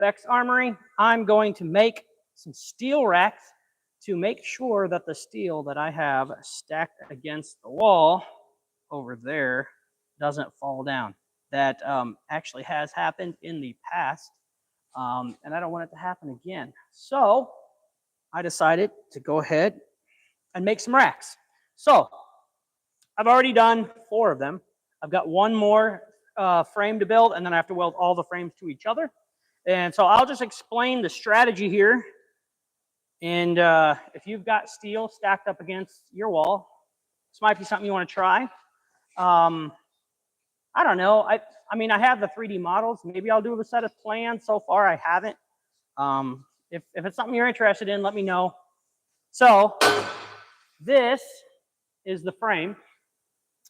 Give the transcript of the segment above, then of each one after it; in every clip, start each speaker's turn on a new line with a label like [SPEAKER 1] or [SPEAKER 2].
[SPEAKER 1] BECK'S Armory. I'm going to make some steel racks to make sure that the steel that I have stacked against the wall over there doesn't fall down. That actually has happened in the past, and I don't want it to happen again. So I decided to go ahead and make some racks. So I've already done 4 of them. I've got one more frame to build, and then I have to weld all the frames to each other. And so I'll just explain the strategy here. And if you've got steel stacked up against your wall, this might be something you want to try. I don't know. I mean, I have the 3D models. Maybe I'll do a set of plans. So far, I haven't. If it's something you're interested in, let me know. So this is the frame.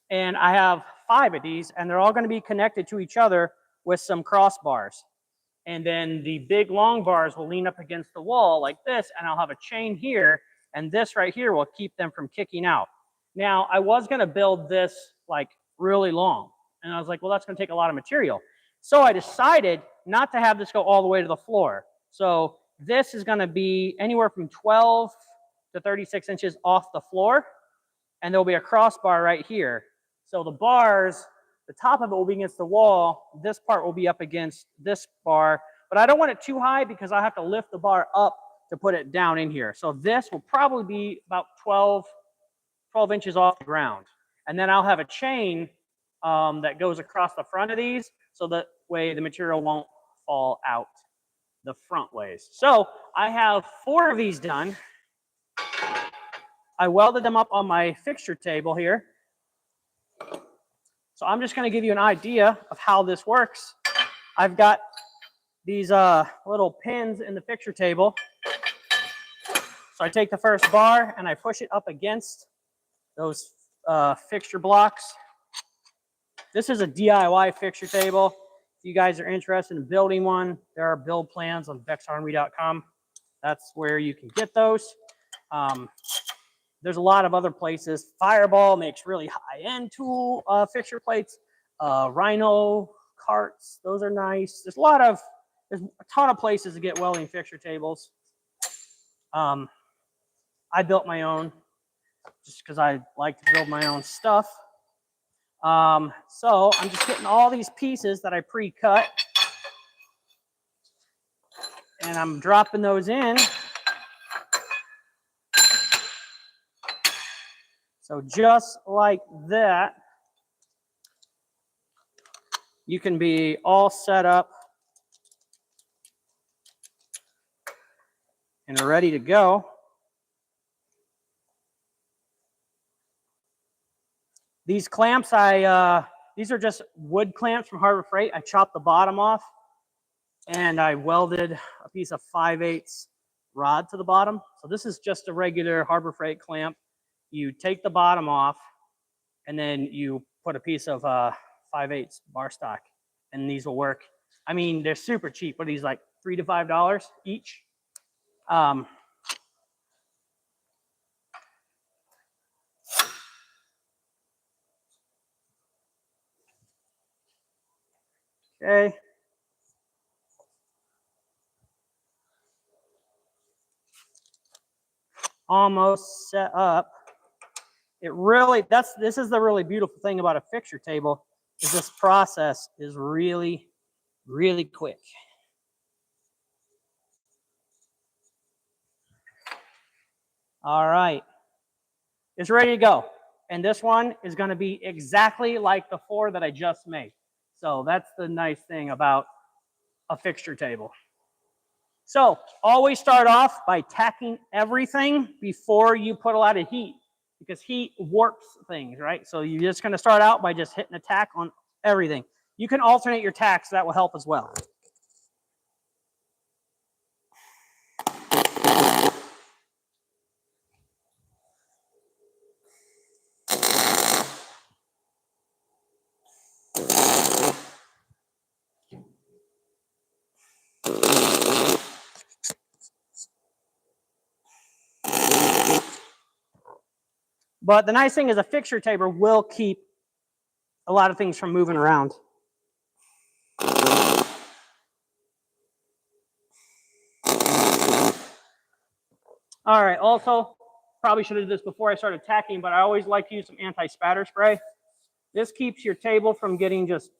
[SPEAKER 1] And I have 5 of these, and they're all going to be connected to each other with some crossbars. And then the big long bars will lean up against the wall like this, and I'll have a chain here, and this right here will keep them from kicking out. Now, I was going to build this like really long, and I was like, well, that's going to take a lot of material. So I decided not to have this go all the way to the floor. So this is going to be anywhere from 12 to 36 inches off the floor, and there'll be a crossbar right here. So the bars, the top of it will be against the wall. This part will be up against this bar, but I don't want it too high because I have to lift the bar up to put it down in here. So this will probably be about 12 inches off the ground. And then I'll have a chain that goes across the front of these, so that way the material won't fall out the front ways. So I have 4 of these done. I welded them up on my fixture table here. So I'm just going to give you an idea of how this works. I've got these little pins in the fixture table. So I take the first bar and I push it up against those fixture blocks. This is a DIY fixture table. If you guys are interested in building one, there are build plans on becksarmory.com. That's where you can get those. There's a lot of other places. Fireball makes really high-end tool fixture plates. Rhino carts, those are nice. There's a ton of places to get welding fixture tables. I built my own just because I like to build my own stuff. So I'm just getting all these pieces that I pre-cut, and I'm dropping those in. So just like that, you can be all set up and ready to go. These clamps, these are just wood clamps from Harbor Freight. I chopped the bottom off, and I welded a piece of 5/8 rod to the bottom. So this is just a regular Harbor Freight clamp. You take the bottom off, and then you put a piece of 5/8 bar stock, and these will work. I mean, they're super cheap. What are these, like $3 to $5 each? Okay. Almost set up. This is the really beautiful thing about a fixture table, is this process is really, really quick. All right, it's ready to go. And this one is going to be exactly like the 4 that I just made. So that's the nice thing about a fixture table. So always start off by tacking everything before you put a lot of heat, because heat warps things, right? So you're just going to start out by just hitting a tack on everything. You can alternate your tacks. That will help as well. But the nice thing is a fixture table will keep a lot of things from moving around. All right, also, probably should have did this before I started tacking, but I always like to use some anti-spatter spray. This keeps your table from getting just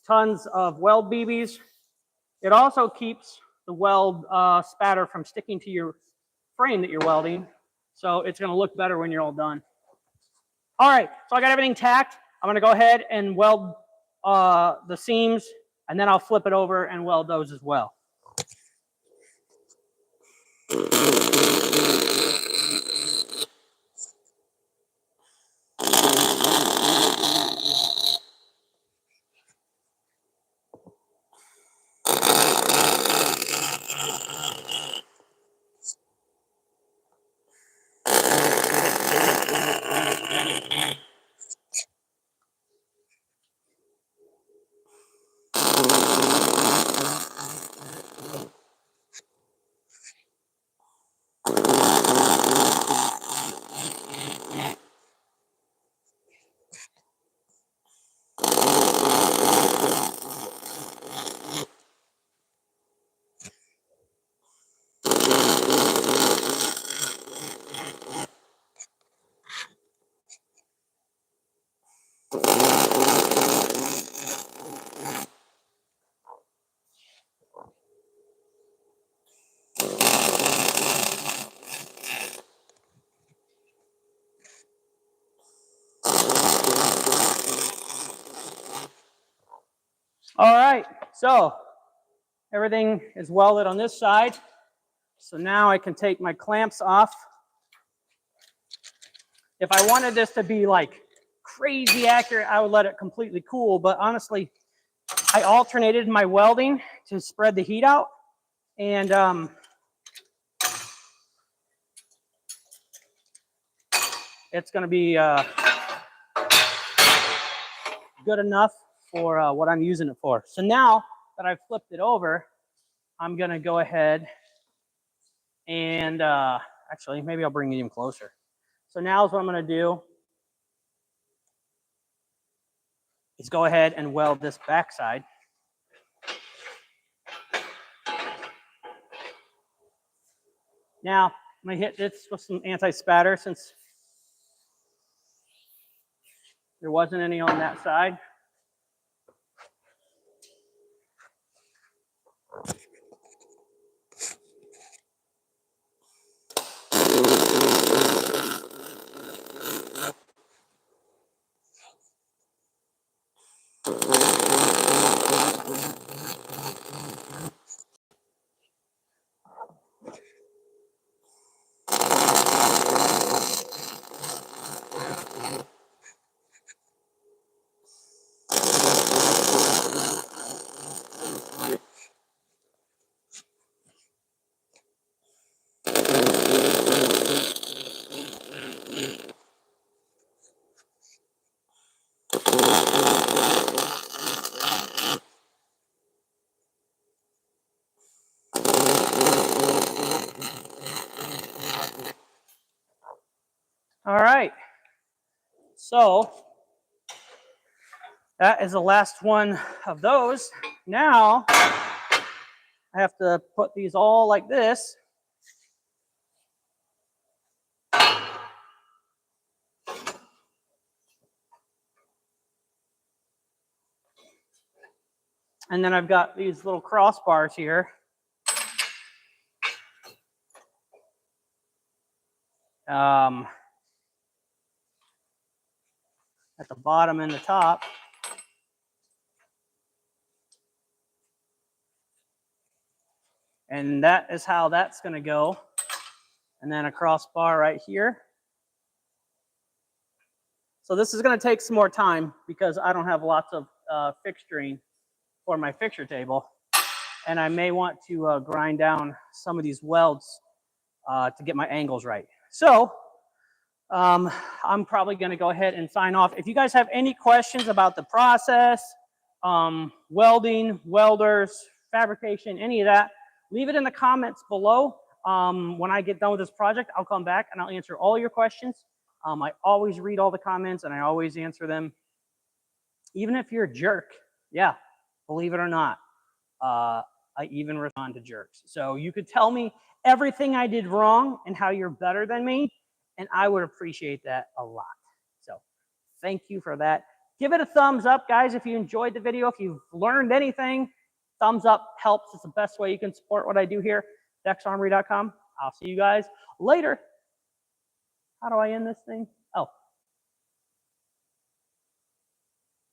[SPEAKER 1] tons of weld BBs. It also keeps the weld spatter from sticking to your frame that you're welding. So it's gonna look better when you're all done. All right, so I got everything tacked. I'm gonna go ahead and weld the seams, and then I'll flip it over and weld those as well. All right, so everything is welded on this side. So now I can take my clamps off. If I wanted this to be like crazy accurate, I would let it completely cool. But honestly, I alternated my welding to spread the heat out. And it's going to be good enough for what I'm using it for. So now that I've flipped it over, I'm going to go ahead and actually, maybe I'll bring it even closer. So now what I'm going to do is go ahead and weld this backside. Now, I'm going to hit this with some anti-spatter since there wasn't any on that side. All right, so that is the last one of those. Now, I have to put these all like this. And then I've got these little crossbars here. At the bottom and the top. And that is how that's going to go. And then a crossbar right here. So this is going to take some more time because I don't have lots of fixturing for my fixture table. And I may want to grind down some of these welds to get my angles right. So I'm probably going to go ahead and sign off. If you guys have any questions about the process, welding, welders, fabrication, any of that, leave it in the comments below. When I get done with this project, I'll come back and I'll answer all your questions. I always read all the comments and I always answer them. Even if you're a jerk, yeah, believe it or not. I even respond to jerks. So you could tell me everything I did wrong and how you're better than me, and I would appreciate that a lot. So thank you for that. Give it a thumbs up, guys, if you enjoyed the video. If you've learned anything, thumbs up helps. It's the best way you can support what I do here. BECK'sArmory.com. I'll see you guys later. How do I end this thing?